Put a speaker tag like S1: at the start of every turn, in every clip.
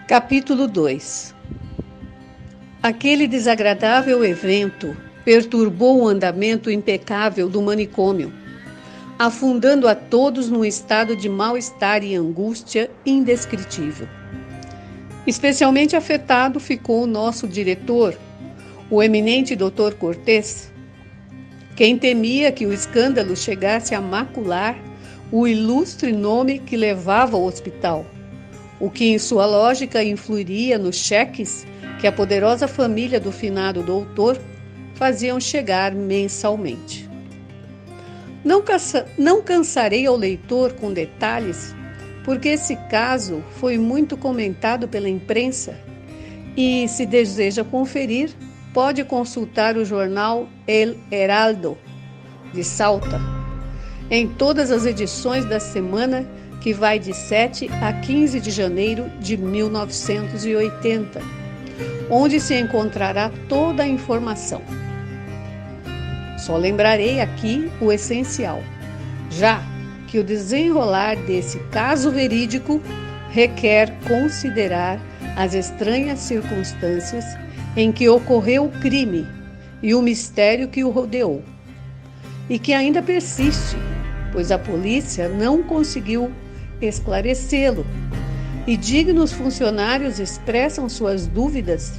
S1: Capítulo 2. Aquele desagradável evento perturbou o andamento impecável do manicômio, afundando a todos num estado de mal-estar e angústia indescritível. Especialmente afetado ficou o nosso diretor, o eminente Dr. Cortês, quem temia que o escândalo chegasse a macular o ilustre nome que levava ao hospital, o que em sua lógica influiria nos cheques que a poderosa família do finado doutor faziam chegar mensalmente. Não cansarei ao leitor com detalhes, porque esse caso foi muito comentado pela imprensa e, se deseja conferir, pode consultar o jornal El Heraldo, de Salta, em todas as edições da semana que vai de 7 a 15 de janeiro de 1980, onde se encontrará toda a informação. Só lembrarei aqui o essencial, já que o desenrolar desse caso verídico requer considerar as estranhas circunstâncias em que ocorreu o crime e o mistério que o rodeou, e que ainda persiste, pois a polícia não conseguiu esclarecê-lo, e dignos funcionários expressam suas dúvidas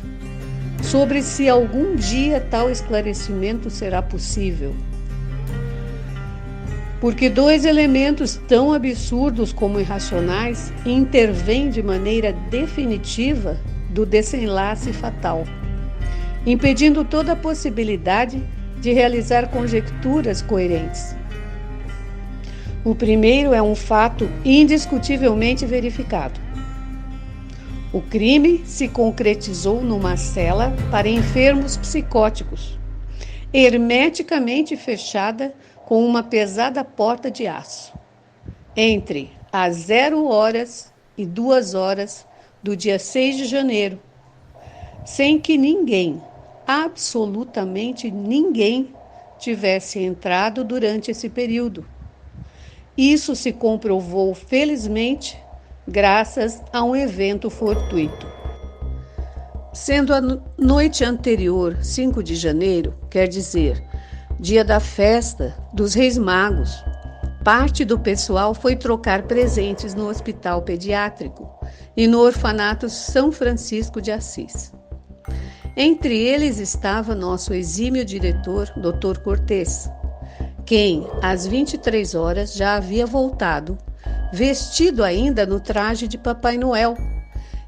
S1: sobre se algum dia tal esclarecimento será possível. Porque dois elementos tão absurdos como irracionais intervêm de maneira definitiva do desenlace fatal, impedindo toda a possibilidade de realizar conjecturas coerentes. O primeiro é um fato indiscutivelmente verificado. O crime se concretizou numa cela para enfermos psicóticos, hermeticamente fechada com uma pesada porta de aço, entre as 0 horas e 2 horas do dia 6 de janeiro, sem que ninguém, absolutamente ninguém, tivesse entrado durante esse período. Isso se comprovou, felizmente, graças a um evento fortuito. Sendo a noite anterior, 5 de janeiro, quer dizer, dia da festa dos Reis Magos, parte do pessoal foi trocar presentes no hospital pediátrico e no orfanato São Francisco de Assis. Entre eles estava nosso exímio diretor, Dr. Cortês, quem, às 23 horas, já havia voltado, vestido ainda no traje de Papai Noel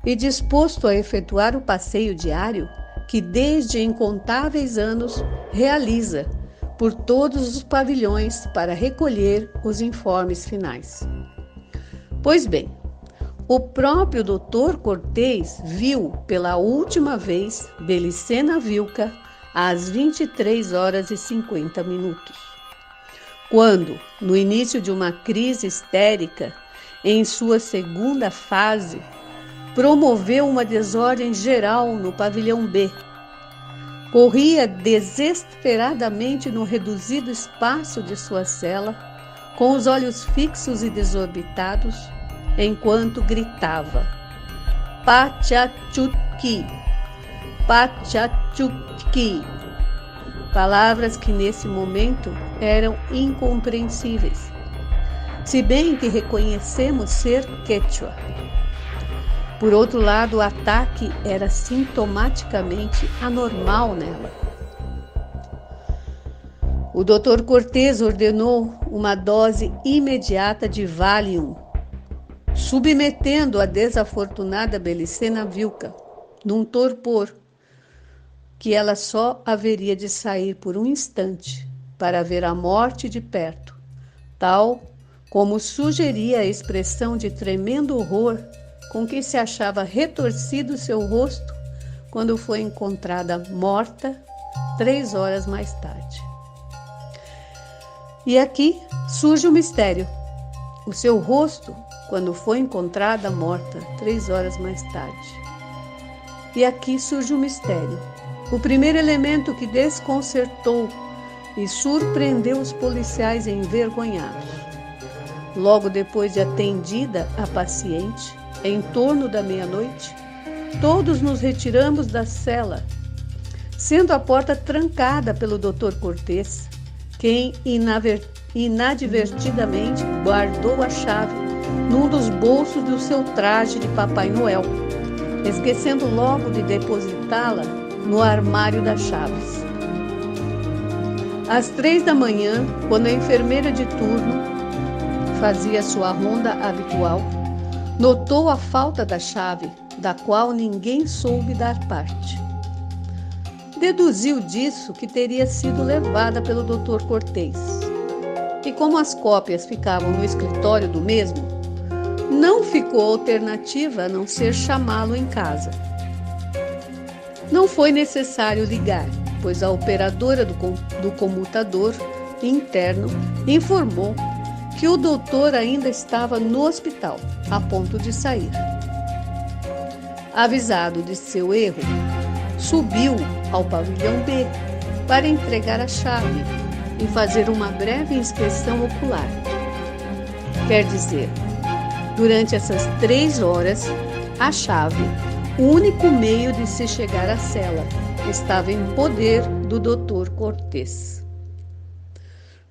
S1: e disposto a efetuar o passeio diário que desde incontáveis anos realiza por todos os pavilhões para recolher os informes finais. Pois bem, o próprio Dr. Cortês viu pela última vez Belicena Vilca às 23 horas e 50 minutos. Quando, no início de uma crise histérica, em sua segunda fase, promoveu uma desordem geral no pavilhão B. Corria desesperadamente no reduzido espaço de sua cela, com os olhos fixos e desorbitados, enquanto gritava: "Pachachutki! Pachachutki!" Palavras que nesse momento eram incompreensíveis, se bem que reconhecemos ser quechua. Por outro lado, o ataque era sintomaticamente anormal nela. O Dr. Cortês ordenou uma dose imediata de Valium, submetendo a desafortunada Belicena Vilca num torpor, que ela só haveria de sair por um instante para ver a morte de perto, tal como sugeria a expressão de tremendo horror com que se achava retorcido seu rosto quando foi encontrada morta 3 horas mais tarde. E aqui surge o mistério. O seu rosto, quando foi encontrada morta 3 horas mais tarde. E aqui surge o mistério. O primeiro elemento que desconcertou e surpreendeu os policiais envergonhados. Logo depois de atendida a paciente, em torno da meia-noite, todos nos retiramos da cela, sendo a porta trancada pelo Dr. Cortês, quem inadvertidamente guardou a chave num dos bolsos do seu traje de Papai Noel, esquecendo logo de depositá-la no armário das chaves. Às 3 da manhã, quando a enfermeira de turno fazia sua ronda habitual, notou a falta da chave, da qual ninguém soube dar parte. Deduziu disso que teria sido levada pelo Dr. Cortês. E como as cópias ficavam no escritório do mesmo, não ficou alternativa a não ser chamá-lo em casa. Não foi necessário ligar, pois a operadora do comutador interno informou que o doutor ainda estava no hospital, a ponto de sair. Avisado de seu erro, subiu ao pavilhão B para entregar a chave e fazer uma breve inspeção ocular. Quer dizer, durante essas 3 horas, a chave, o único meio de se chegar à cela, estava em poder do Dr. Cortês.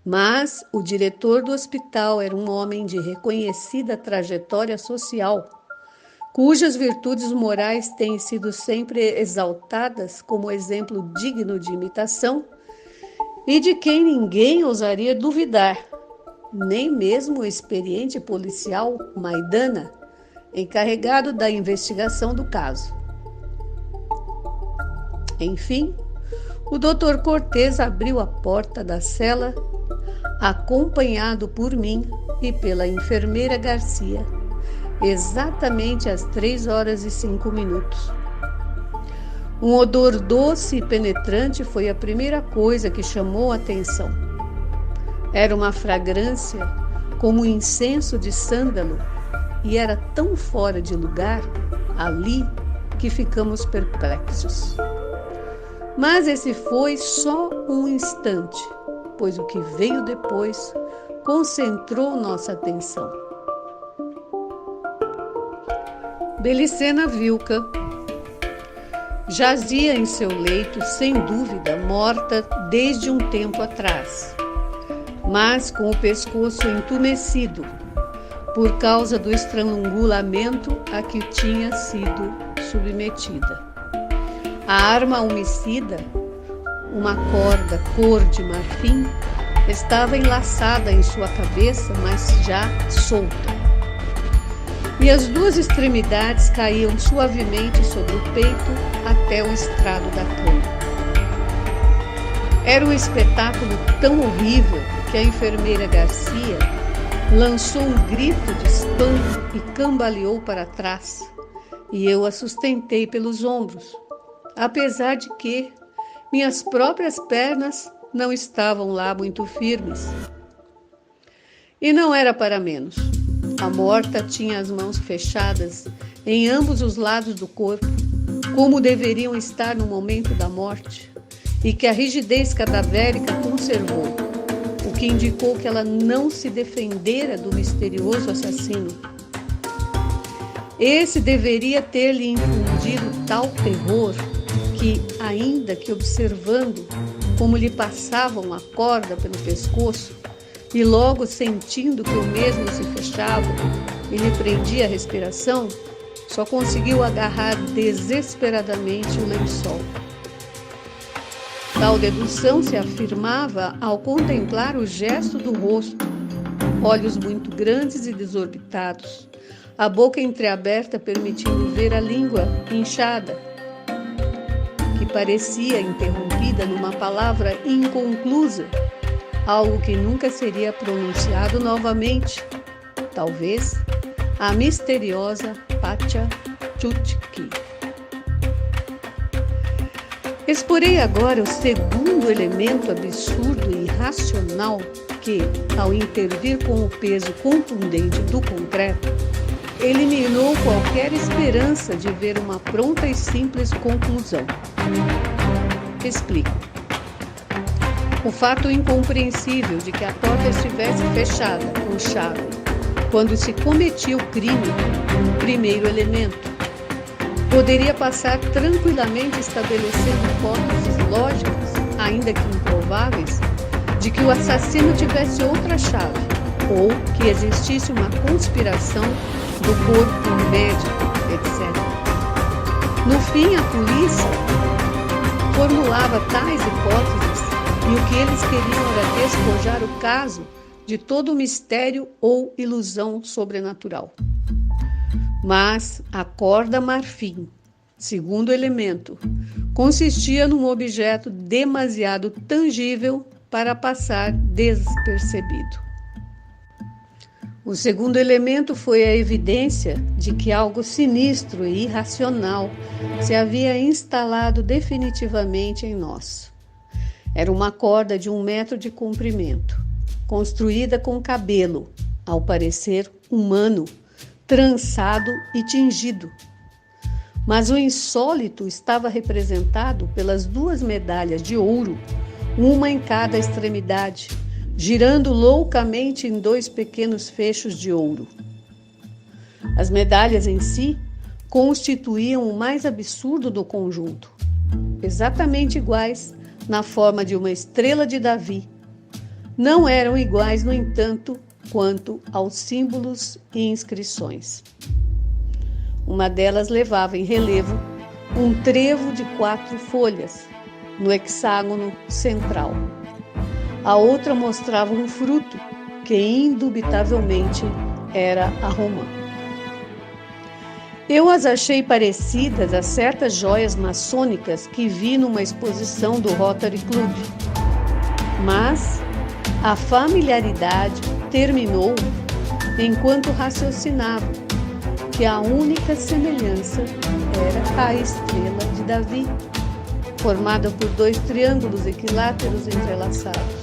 S1: Mas o diretor do hospital era um homem de reconhecida trajetória social, cujas virtudes morais têm sido sempre exaltadas como exemplo digno de imitação e de quem ninguém ousaria duvidar, nem mesmo o experiente policial Maidana, encarregado da investigação do caso. Enfim, o Dr. Cortês abriu a porta da cela, acompanhado por mim e pela enfermeira Garcia, exatamente às 3h05. Um odor doce e penetrante foi a primeira coisa que chamou a atenção. Era uma fragrância como incenso de sândalo e era tão fora de lugar ali que ficamos perplexos. Mas esse foi só um instante, pois o que veio depois concentrou nossa atenção. Belicena Vilca jazia em seu leito, sem dúvida, morta desde um tempo atrás, mas com o pescoço entumecido, por causa do estrangulamento a que tinha sido submetida. A arma homicida, uma corda cor de marfim, estava enlaçada em sua cabeça, mas já solta. E as 2 extremidades caíam suavemente sobre o peito até o estrado da cama. Era um espetáculo tão horrível que a enfermeira Garcia lançou um grito de espanto e cambaleou para trás, e eu a sustentei pelos ombros, apesar de que minhas próprias pernas não estavam lá muito firmes. E não era para menos. A morta tinha as mãos fechadas em ambos os lados do corpo, como deveriam estar no momento da morte, e que a rigidez cadavérica conservou, o que indicou que ela não se defendera do misterioso assassino. Esse deveria ter-lhe infundido tal terror que, ainda que observando como lhe passavam a corda pelo pescoço, e logo sentindo que o mesmo se fechava e lhe prendia a respiração, só conseguiu agarrar desesperadamente o lençol. Tal dedução se afirmava ao contemplar o gesto do rosto, olhos muito grandes e desorbitados, a boca entreaberta permitindo ver a língua inchada, que parecia interrompida numa palavra inconclusa, algo que nunca seria pronunciado novamente, talvez a misteriosa Pacha Chutki. Exporei agora o segundo elemento absurdo e irracional que, ao intervir com o peso contundente do concreto, eliminou qualquer esperança de ver uma pronta e simples conclusão. Explico. O fato incompreensível de que a porta estivesse fechada com chave quando se cometia o crime, primeiro elemento. poderia passar tranquilamente estabelecendo hipóteses lógicas, ainda que improváveis, de que o assassino tivesse outra chave, ou que existisse uma conspiração do corpo médico, etc. No fim, a polícia formulava tais hipóteses e o que eles queriam era despojar o caso de todo mistério ou ilusão sobrenatural. Mas a corda marfim, segundo elemento, consistia num objeto demasiado tangível para passar despercebido. O segundo elemento foi a evidência de que algo sinistro e irracional se havia instalado definitivamente em nós. Era uma corda de 1 metro de comprimento, construída com cabelo, ao parecer humano, trançado e tingido. Mas o insólito estava representado pelas 2 medalhas de ouro, uma em cada extremidade, girando loucamente em 2 pequenos fechos de ouro. As medalhas em si constituíam o mais absurdo do conjunto, exatamente iguais na forma de uma estrela de Davi. Não eram iguais, no entanto, quanto aos símbolos e inscrições. Uma delas levava em relevo um trevo de 4 folhas, no hexágono central. A outra mostrava um fruto, que indubitavelmente era a romã. Eu as achei parecidas a certas joias maçônicas que vi numa exposição do Rotary Club. Mas a familiaridade terminou enquanto raciocinava que a única semelhança era a estrela de Davi, formada por 2 triângulos equiláteros entrelaçados.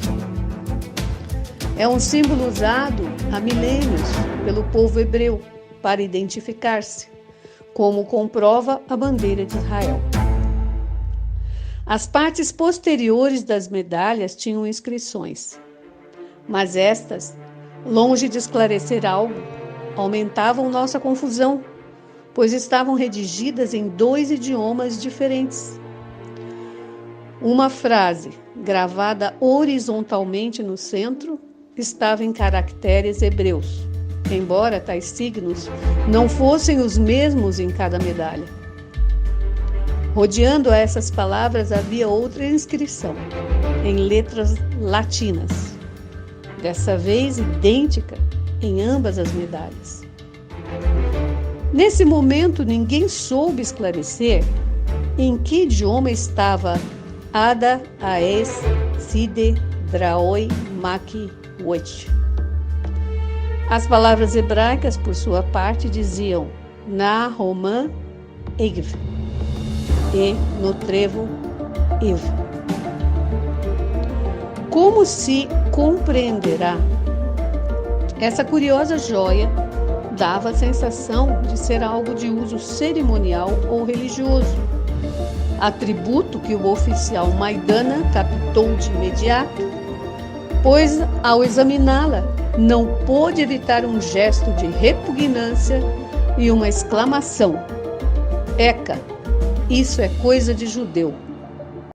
S1: É um símbolo usado há milênios pelo povo hebreu para identificar-se, como comprova a bandeira de Israel. As partes posteriores das medalhas tinham inscrições, mas estas, longe de esclarecer algo, aumentavam nossa confusão, pois estavam redigidas em 2 idiomas diferentes. Uma frase, gravada horizontalmente no centro, estava em caracteres hebreus, embora tais signos não fossem os mesmos em cada medalha. Rodeando a essas palavras havia outra inscrição, em letras latinas, dessa vez idêntica em ambas as medalhas. Nesse momento, ninguém soube esclarecer em que idioma estava Ada, Aes, Side, Draoi, Maki, Wet. As palavras hebraicas, por sua parte, diziam Na Romã Egv e no trevo Ev. Como se compreenderá, essa curiosa joia dava a sensação de ser algo de uso cerimonial ou religioso, atributo que o oficial Maidana captou de imediato, pois, ao examiná-la, não pôde evitar um gesto de repugnância e uma exclamação: Eca, isso é coisa de judeu.